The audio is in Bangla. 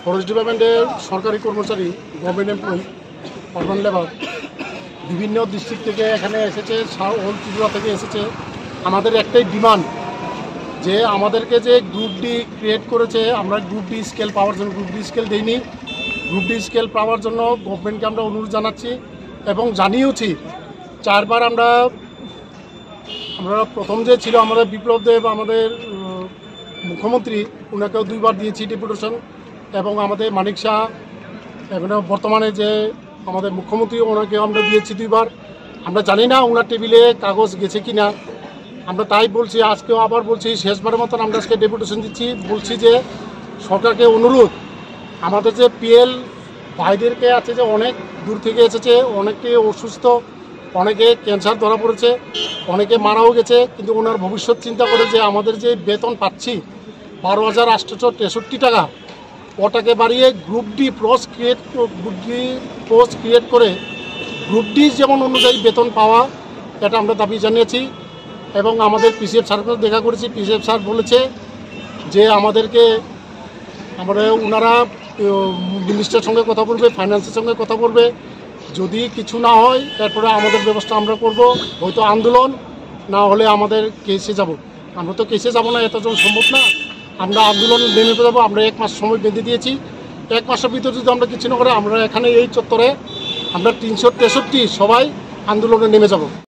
ফরেস্ট ডিপার্টমেন্টের সরকারি কর্মচারী, গভর্নমেন্ট এমপ্লয়ি, আরবান লেবার বিভিন্ন ডিস্ট্রিক্ট থেকে এখানে এসেছে, হোল ত্রিপুরা থেকে এসেছে। আমাদের একটাই ডিমান্ড যে আমাদেরকে যে গ্রুপ ডি ক্রিয়েট করেছে, আমরা গ্রুপ ডি স্কেল পাওয়ার জন্য, গ্রুপ ডি স্কেল দেইনি, গ্রুপ ডি স্কেল পাওয়ার জন্য গভর্নমেন্টকে আমরা অনুরোধ জানাচ্ছি এবং জানিয়েওছি। 4 বার আমরা প্রথম যে ছিল আমাদের বিপ্লব দেব, আমাদের মুখ্যমন্ত্রী, ওনাকেও 2 বার দিয়েছি ডেপুটেশন, এবং আমাদের মানিক শাহ এখানে বর্তমানে যে আমাদের মুখ্যমন্ত্রী, ওনাকেও আমরা দিয়েছি 2 বার। আমরা জানি না ওনার টেবিলে কাগজ গেছে কি না, আমরা তাই বলছি, আজকেও আবার বলছি, শেষবারের মতন আমরা আজকে ডেপুটেশন দিচ্ছি। বলছি যে সরকারকে অনুরোধ, আমাদের যে পিএল ভাইদেরকে আছে যে অনেক দূর থেকে এসেছে, অনেকে অসুস্থ, অনেকে ক্যান্সার ধরা পড়েছে, অনেকে মারাও গেছে, কিন্তু ওনার ভবিষ্যৎ চিন্তা করে যে আমাদের যে বেতন পাচ্ছি 12,863 টাকা, ওটাকে বাড়িয়ে গ্রুপ ডি পোস্ট ক্রিয়েট করে গ্রুপ ডি যেমন অনুযায়ী বেতন পাওয়া, এটা আমরা দাবি জানিয়েছি। এবং আমাদের পিসিএফ স্যারকে দেখা করেছি, পিসিএফ স্যার বলেছে যে আমাদেরকে ওনারা মিনিস্টারের সঙ্গে কথা বলবে, ফাইন্যান্সের সঙ্গে কথা বলবে, যদি কিছু না হয় তারপরে আমাদের ব্যবস্থা আমরা করব, হয়তো আন্দোলন, না হলে আমাদের কেসে যাব। আমরা তো কেসে যাব না, এতজন সম্ভব না, আমরা আন্দোলন নেমে যাবো। আমরা 1 মাস সময় বেঁধে দিয়েছি, 1 মাসের ভিতরে যদি আমরা কিছু না করে, আমরা এখানে এই চত্বরে আমরা 363 সবাই আন্দোলনে নেমে যাব।